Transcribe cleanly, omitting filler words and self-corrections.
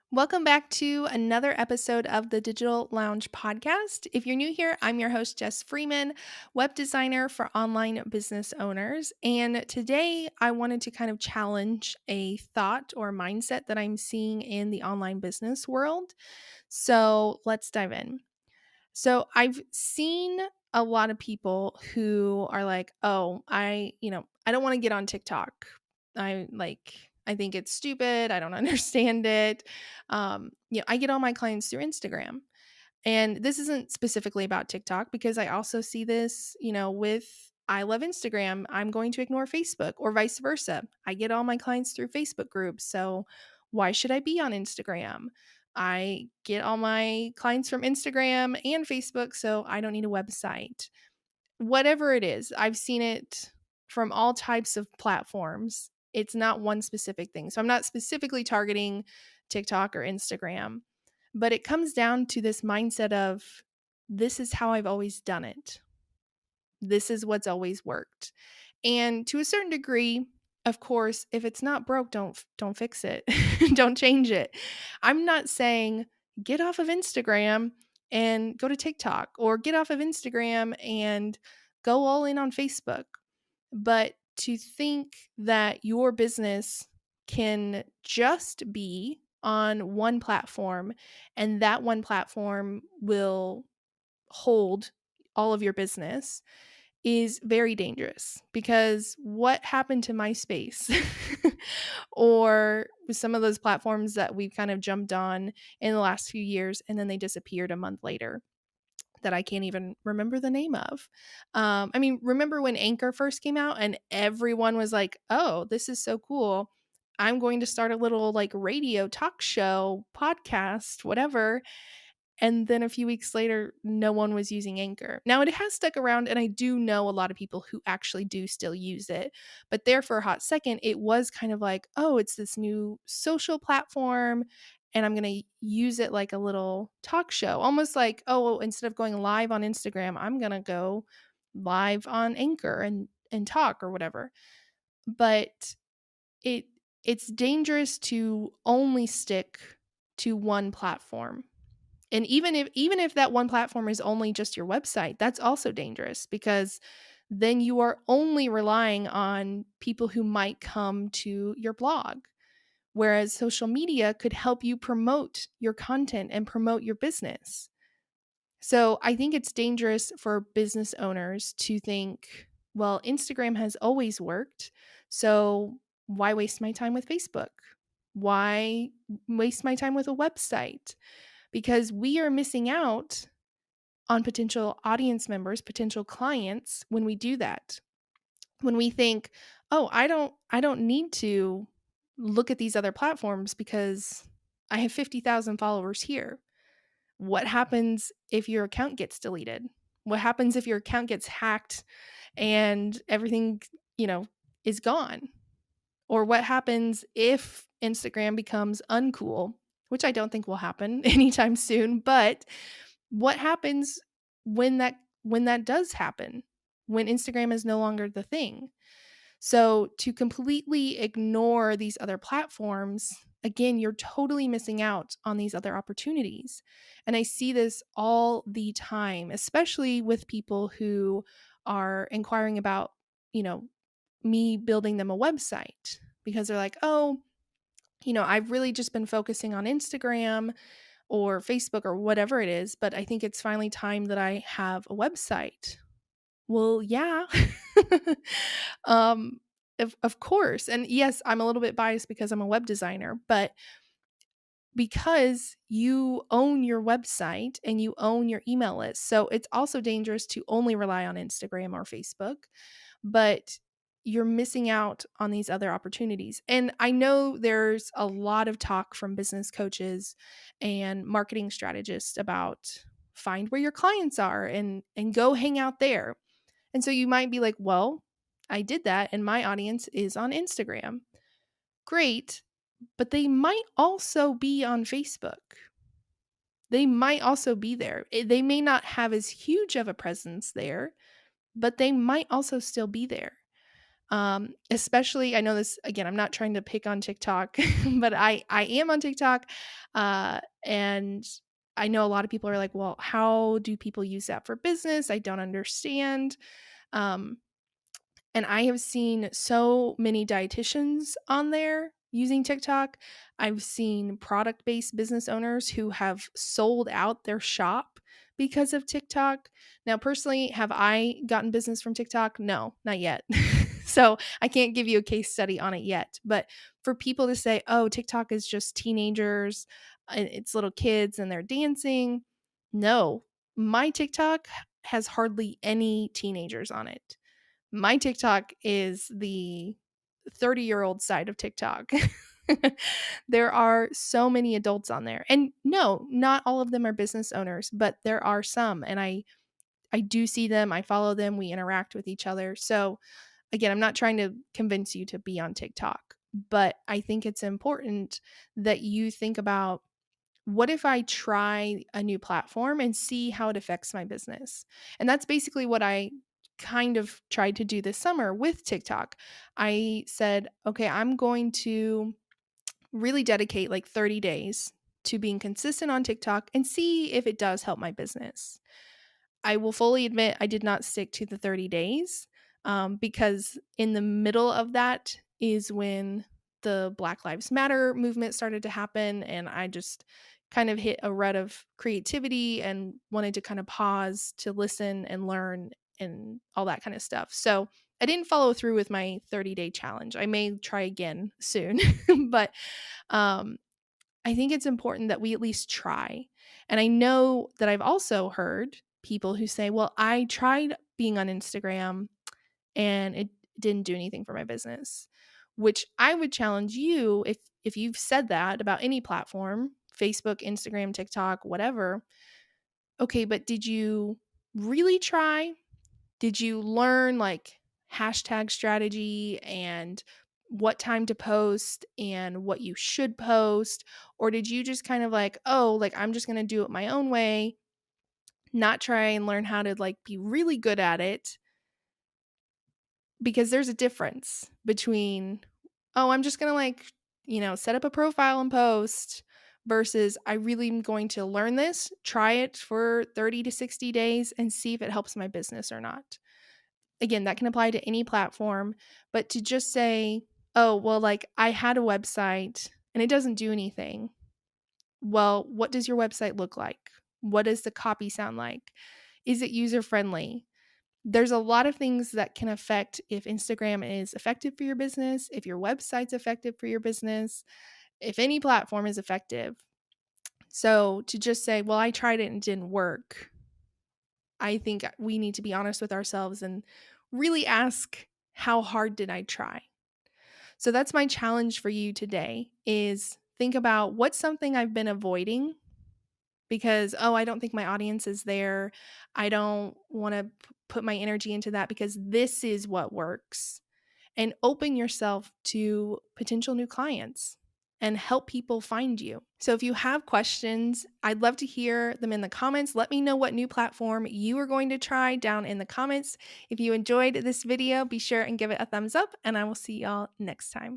Welcome back to another episode of the Digital Lounge podcast. If you're new here, I'm your host, Jess Freeman, web designer for online business owners. And today I wanted to kind of challenge a thought or mindset that I'm seeing in the online business world. So let's dive in. So I've seen a lot of people who are like, "Oh, I don't want to get on TikTok. I think it's stupid. I don't understand it." I get all my clients through Instagram. And this isn't specifically about TikTok because I also see this, with I love Instagram. I'm going to ignore Facebook or vice versa. I get all my clients through Facebook groups. So why should I be on Instagram? I get all my clients from Instagram and Facebook, so I don't need a website. Whatever it is, I've seen it from all types of platforms. It's not one specific thing. So I'm not specifically targeting TikTok or Instagram, but it comes down to this mindset of this is how I've always done it. This is what's always worked. And to a certain degree, of course, if it's not broke, don't fix it. Don't change it. I'm not saying get off of Instagram and go to TikTok or get off of Instagram and go all in on Facebook. But to think that your business can just be on one platform and that one platform will hold all of your business is very dangerous because what happened to MySpace or some of those platforms that we've kind of jumped on in the last few years and then they disappeared a month later that I can't even remember the name of. Remember when Anchor first came out and everyone was like, oh, this is so cool. I'm going to start a little like radio talk show, podcast, whatever. And then a few weeks later, no one was using Anchor. Now it has stuck around, and I do know a lot of people who actually do still use it. But there for a hot second, it was kind of like, oh, it's this new social platform, and I'm going to use it like a little talk show. Almost like, oh, instead of going live on Instagram, I'm going to go live on Anchor and talk or whatever. But it it's dangerous to only stick to one platform, and even if that one platform is only just your website, that's also dangerous because then you are only relying on people who might come to your blog. Whereas social media could help you promote your content and promote your business. So I think it's dangerous for business owners to think, well, Instagram has always worked. So why waste my time with Facebook? Why waste my time with a website? Because we are missing out on potential audience members, potential clients when we do that. When we think, "Oh, I don't need to look at these other platforms because I have 50,000 followers here." What happens if your account gets deleted? What happens if your account gets hacked and everything, you know, is gone? Or what happens if Instagram becomes uncool, which I don't think will happen anytime soon, but what happens when that does happen? When Instagram is no longer the thing? So to completely ignore these other platforms, again, you're totally missing out on these other opportunities. And I see this all the time, especially with people who are inquiring about, you know, me building them a website because they're like, "Oh, I've really just been focusing on Instagram or Facebook or whatever it is, but I think it's finally time that I have a website." Well, yeah. um, of course. And yes, I'm a little bit biased because I'm a web designer, but because you own your website and you own your email list. So it's also dangerous to only rely on Instagram or Facebook, but you're missing out on these other opportunities. And I know there's a lot of talk from business coaches and marketing strategists about find where your clients are and go hang out there. And so you might be like, "Well, I did that and my audience is on Instagram." Great, but they might also be on Facebook. They might also be there. They may not have as huge of a presence there, but they might also still be there. Especially, I know this again, I'm not trying to pick on TikTok, but I am on TikTok. And I know a lot of people are like, well, how do people use that for business? I don't understand. Um, and I have seen so many dietitians on there using TikTok. I've seen product based business owners who have sold out their shop because of TikTok. Now, personally, have I gotten business from TikTok? No, not yet. So I can't give you a case study on it yet. But for people to say, oh, TikTok is just teenagers, and it's little kids and they're dancing. No, my TikTok has hardly any teenagers on it. My TikTok is the 30-year-old side of TikTok. There are so many adults on there. And no, not all of them are business owners, but there are some, and I do see them, I follow them, we interact with each other. So, again, I'm not trying to convince you to be on TikTok, but I think it's important that you think about, what if I try a new platform and see how it affects my business? And that's basically what I kind of tried to do this summer with TikTok. I said, okay, I'm going to really dedicate like 30 days to being consistent on TikTok and see if it does help my business. I will fully admit I did not stick to the 30 days, because in the middle of that is when the Black Lives Matter movement started to happen. And I just kind of hit a rut of creativity and wanted to kind of pause to listen and learn and all that kind of stuff. So I didn't follow through with my 30-day challenge. I may try again soon, but um, I think it's important that we at least try. And I know that I've also heard people who say, well, I tried being on Instagram and it didn't do anything for my business, which I would challenge you, if you've said that about any platform, Facebook, Instagram, TikTok, whatever. Okay, but did you really try? Did you learn like hashtag strategy and what time to post and what you should post? Or did you just kind of like, oh, like I'm just going to do it my own way, not try and learn how to like be really good at it? Because there's a difference between, oh, I'm just going to like, set up a profile and post, versus I really am going to learn this, try it for 30 to 60 days and see if it helps my business or not. Again, that can apply to any platform, but to just say, oh, well, like I had a website and it doesn't do anything. Well, what does your website look like? What does the copy sound like? Is it user friendly? There's a lot of things that can affect if Instagram is effective for your business, if your website's effective for your business, if any platform is effective. So to just say, well, I tried it and it didn't work, I think we need to be honest with ourselves and really ask, how hard did I try? So that's my challenge for you today, is think about what's something I've been avoiding because, oh, I don't think my audience is there. I don't want to put my energy into that because this is what works. And open yourself to potential new clients and help people find you. So if you have questions, I'd love to hear them in the comments. Let me know what new platform you are going to try down in the comments. If you enjoyed this video, be sure and give it a thumbs up, and I will see y'all next time.